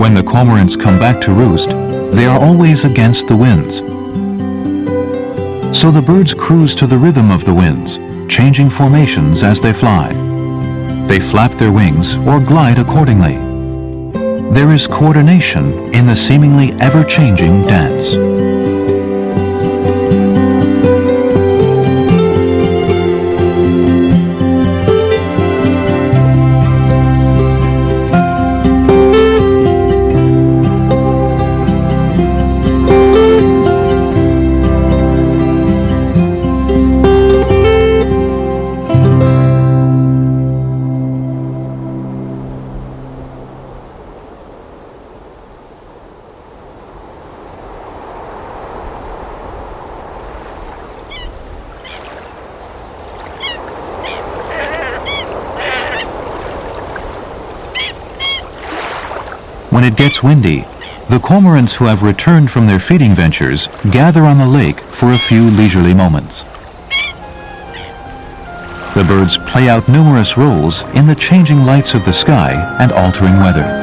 When the cormorants come back to roost, they are always against the winds. So the birds cruise to the rhythm of the winds, changing formations as they fly. They flap their wings or glide accordingly. There is coordination in the seemingly ever-changing dance. When it gets windy, the cormorants who have returned from their feeding ventures gather on the lake for a few leisurely moments. The birds play out numerous roles in the changing lights of the sky and altering weather.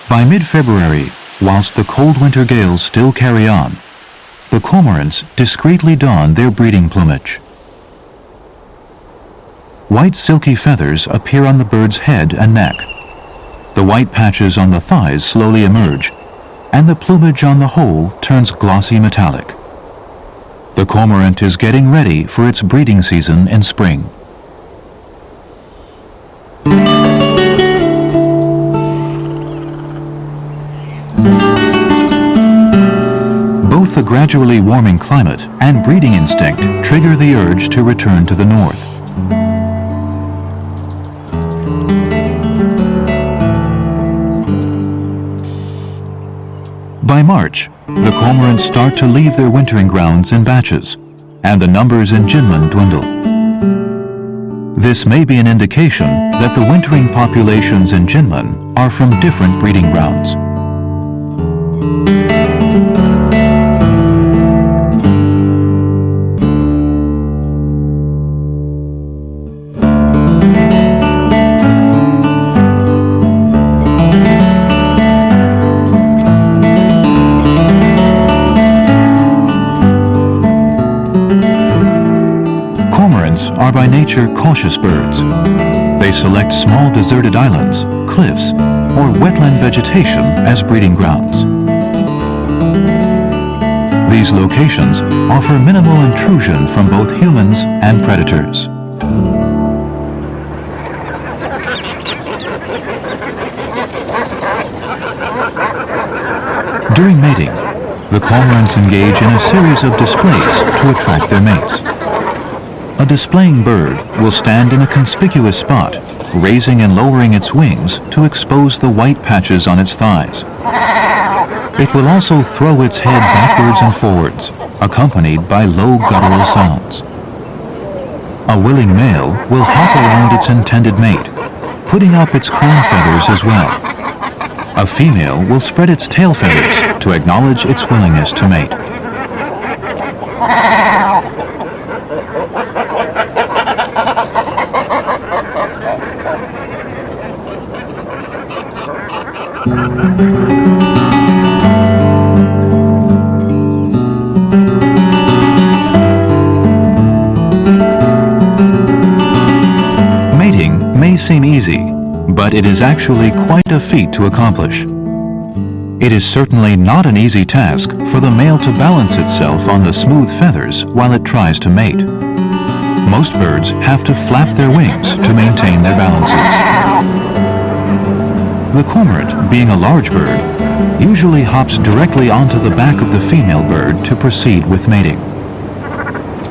By mid-February, whilst the cold winter gales still carry on, the cormorants discreetly don their breeding plumage. White silky feathers appear on the bird's head and neck. The white patches on the thighs slowly emerge, and the plumage on the whole turns glossy metallic. The cormorant is getting ready for its breeding season in spring. Both the gradually warming climate and breeding instinct trigger the urge to return to the north. By March, the cormorants start to leave their wintering grounds in batches, and the numbers in Kinmen dwindle. This may be an indication that the wintering populations in Kinmen are from different breeding grounds. Are by nature cautious birds. They select small deserted islands, cliffs, or wetland vegetation as breeding grounds. These locations offer minimal intrusion from both humans and predators. During mating, the cormorants engage in a series of displays to attract their mates. A displaying bird will stand in a conspicuous spot, raising and lowering its wings to expose the white patches on its thighs. It will also throw its head backwards and forwards, accompanied by low guttural sounds. A willing male will hop around its intended mate, putting up its crown feathers as well. A female will spread its tail feathers to acknowledge its willingness to mate. Mating may seem easy, but it is actually quite a feat to accomplish. It is certainly not an easy task for the male to balance itself on the smooth feathers while it tries to mate. Most birds have to flap their wings to maintain their balances. The cormorant, being a large bird, usually hops directly onto the back of the female bird to proceed with mating.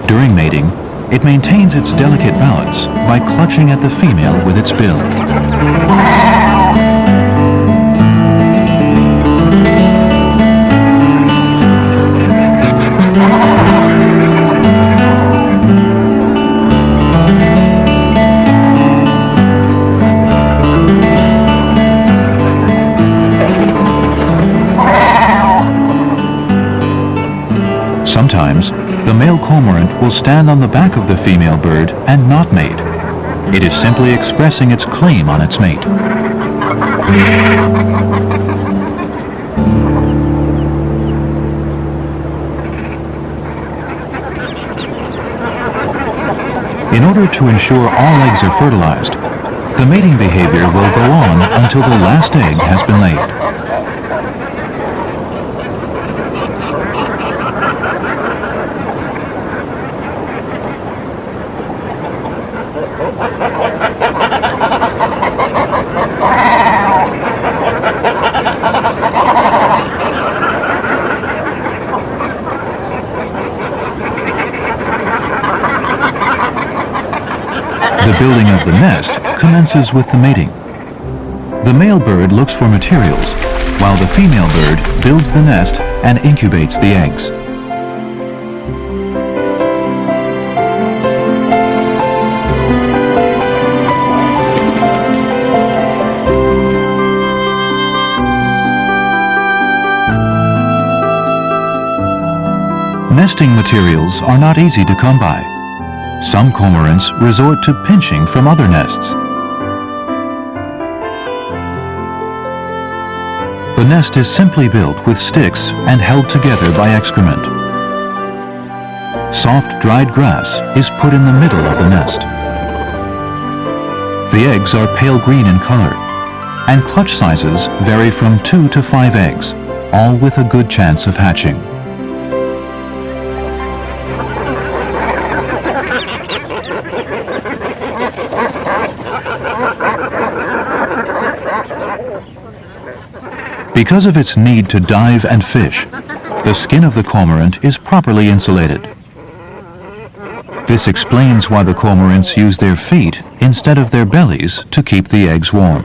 During mating, it maintains its delicate balance by clutching at the female with its bill. Sometimes, the male cormorant will stand on the back of the female bird and not mate. It is simply expressing its claim on its mate. In order to ensure all eggs are fertilized, the mating behavior will go on until the last egg has been laid. The building of the nest commences with the mating. The male bird looks for materials, while the female bird builds the nest and incubates the eggs. Nesting materials are not easy to come by. Some cormorants resort to pinching from other nests. The nest is simply built with sticks and held together by excrement. Soft, dried grass is put in the middle of the nest. The eggs are pale green in color, and clutch sizes vary from 2 to 5 eggs, all with a good chance of hatching. Because of its need to dive and fish, the skin of the cormorant is properly insulated. This explains why the cormorants use their feet instead of their bellies to keep the eggs warm.